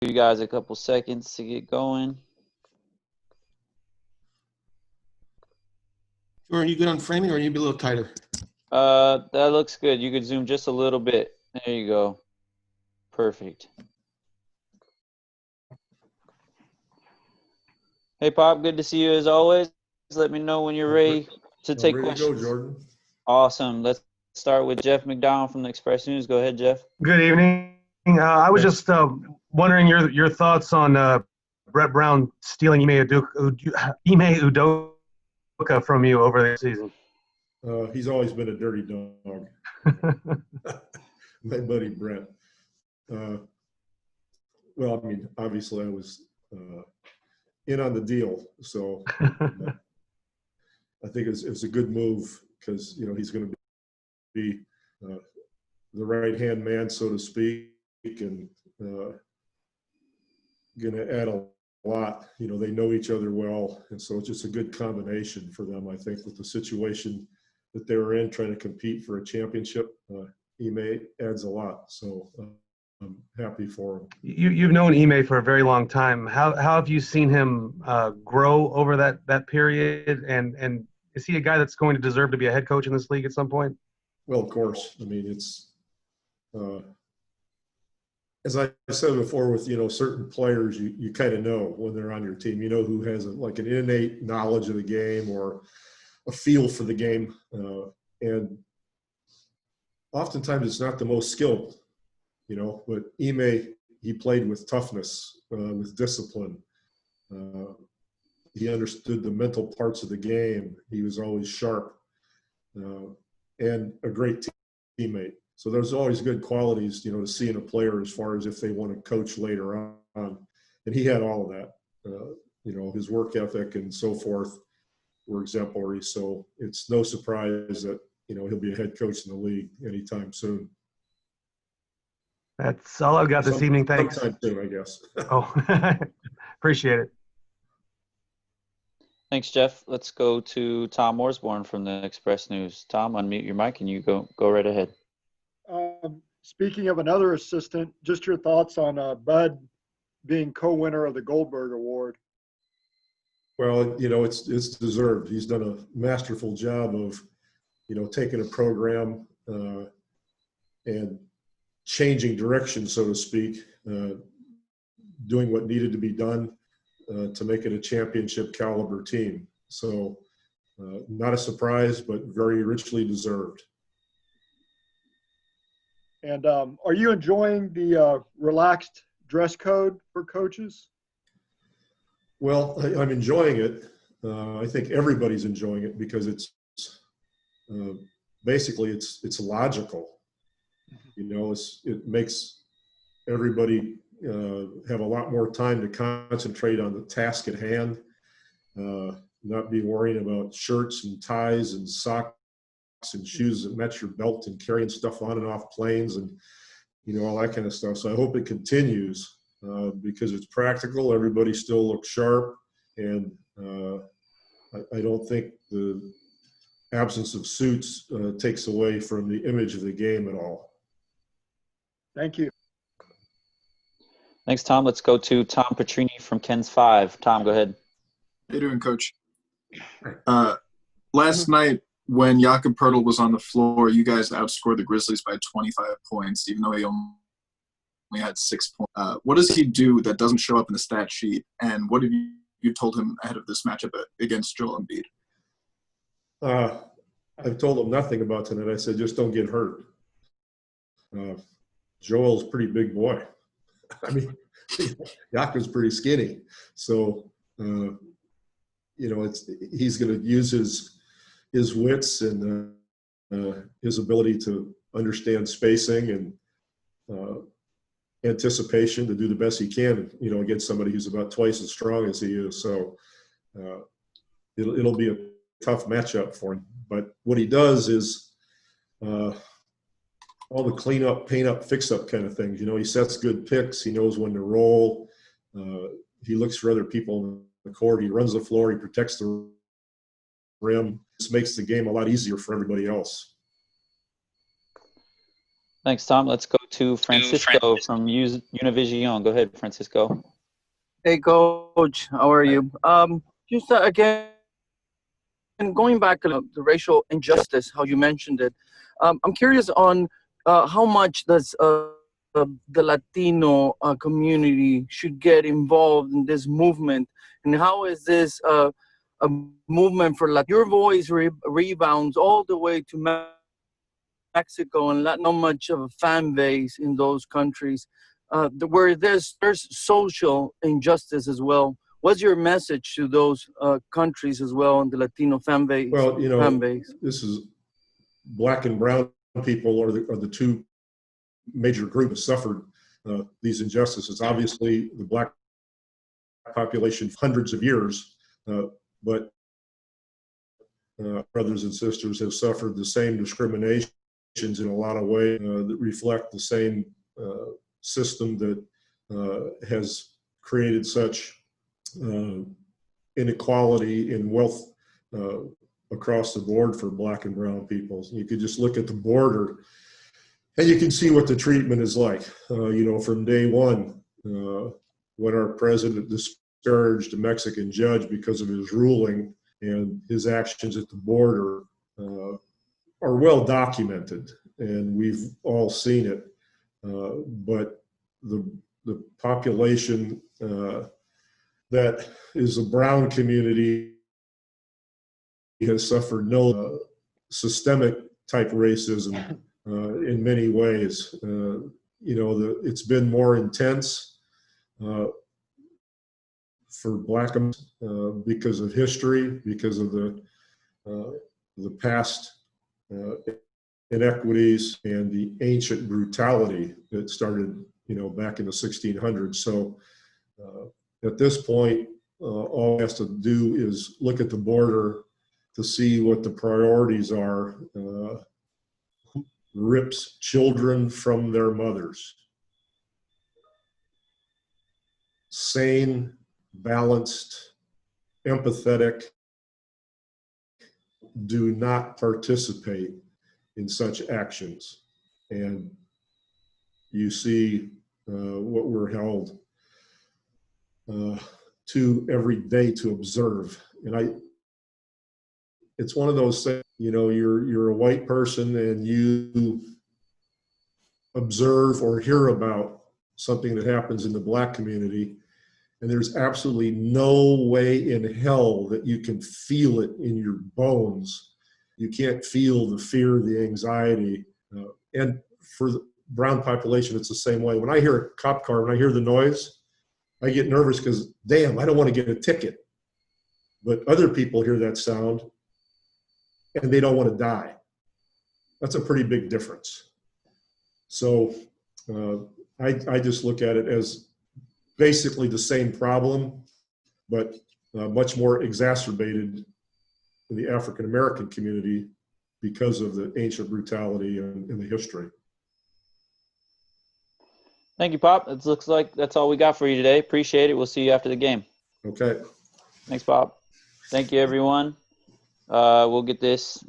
you guys a couple seconds to get going. Are you good on framing, or you need to be a little tighter? That looks good. You could zoom just a little bit. There you go. Perfect. Hey, Pop, good to see you as always. Let me know when you're ready to take questions. Ready to go, Jordan. Awesome. Let's start with Jeff McDonald from the Express News. Go ahead, Jeff. Good evening. I was just wondering your thoughts on Brett Brown stealing Ime Udoka from you over the season. He's always been a dirty dog. My buddy Brett. Well, I mean, obviously I was in on the deal, so I think it's a good move because, you know, he's going to be the right-hand man, so to speak, and going to add a lot. You know, they know each other well, and so it's just a good combination for them, I think, with the situation that they were in, trying to compete for a championship. Ime adds a lot, so I'm happy for him. You've known Ime for a very long time. How have you seen him grow over that period? And is he a guy that's going to deserve to be a head coach in this league at some point? Well, of course. I mean, it's as I said before, with, you know, certain players, you kind of know when they're on your team. You know who has like an innate knowledge of the game or a feel for the game, and oftentimes it's not the most skilled, you know. But Ime, he played with toughness, with discipline. He understood the mental parts of the game. He was always sharp, and a great teammate. So there's always good qualities, you know, to see in a player as far as if they want to coach later on. And he had all of that. You know, his work ethic and so forth were exemplary. So it's no surprise that, you know, he'll be a head coach in the league anytime soon. That's all I've got this evening. Thanks. Sometime soon, I guess. Oh, appreciate it. Thanks, Jeff. Let's go to Tom Osborne from the Express News. Tom, unmute your mic and you go right ahead. Speaking of another assistant, just your thoughts on Bud being co-winner of the Goldberg Award. Well, you know, it's deserved. He's done a masterful job of, you know, taking a program and changing direction, so to speak, doing what needed to be done to make it a championship caliber team. So not a surprise, but very richly deserved. And are you enjoying the relaxed dress code for coaches? Well, I'm enjoying it. I think everybody's enjoying it because it's basically it's logical. You know, it makes everybody have a lot more time to concentrate on the task at hand, not be worrying about shirts and ties and socks and shoes that match your belt and carrying stuff on and off planes and, you know, all that kind of stuff. So I hope it continues because it's practical. Everybody still looks sharp, and I don't think the absence of suits takes away from the image of the game at all. Thank you. Thanks, Tom. Let's go to Tom Petrini from Ken's 5. Tom, go ahead. How you doing, Coach? Last night, when Jakob Poeltl was on the floor, you guys outscored the Grizzlies by 25 points, even though he only had 6 points. What does he do that doesn't show up in the stat sheet? And what have you told him ahead of this matchup against Joel Embiid? I've told him nothing about tonight. I said, just don't get hurt. Joel's a pretty big boy. I mean, Jakob's pretty skinny. So, you know, he's going to use his wits and his ability to understand spacing and anticipation to do the best he can, you know, against somebody who's about twice as strong as he is. So it'll be a tough matchup for him. But what he does is all the clean up, paint up, fix up kind of things. You know, he sets good picks. He knows when to roll. He looks for other people on the court. He runs the floor. He protects the rim. This makes the game a lot easier for everybody else. Thanks, Tom. Let's go to Francisco from Univision. Go ahead, Francisco. Hey, Coach. How are you? Just again, going back to the racial injustice, how you mentioned it. I'm curious on how much does the Latino community should get involved in this movement, and how is this a movement for your voice rebounds all the way to Mexico and not much of a fan base in those countries, where there's social injustice as well. What's your message to those countries as well and the Latino fan base? Well, this is black and brown people are the two major groups that suffered these injustices. Obviously, the black population hundreds of years, but brothers and sisters have suffered the same discriminations in a lot of ways that reflect the same system that has created such inequality in wealth across the board for black and brown people. You could just look at the border and you can see what the treatment is like. From day one, when our president discouraged a Mexican judge because of his ruling, and his actions at the border are well documented, and we've all seen it. But the population that is a brown community has suffered no systemic type racism in many ways. It's been more intense for black because of history, because of the past inequities and the ancient brutality that started, back in the 1600s. So at this point, all he has to do is look at the border to see what the priorities are. Rips children from their mothers. Sane, balanced, empathetic, do not participate in such actions. And you see what we're held to every day to observe. And it's one of those things, you're a white person and you observe or hear about something that happens in the black community, and there's absolutely no way in hell that you can feel it in your bones. You can't feel the fear, the anxiety. And for the brown population, it's the same way. When I hear a cop car, when I hear the noise, I get nervous because, damn, I don't want to get a ticket. But other people hear that sound and they don't want to die. That's a pretty big difference. So I just look at it as basically the same problem, but much more exacerbated in the African American community because of the ancient brutality and the history. Thank you, Pop. It looks like that's all we got for you today. Appreciate it. We'll see you after the game. Okay. Thanks, Pop. Thank you, everyone. We'll get this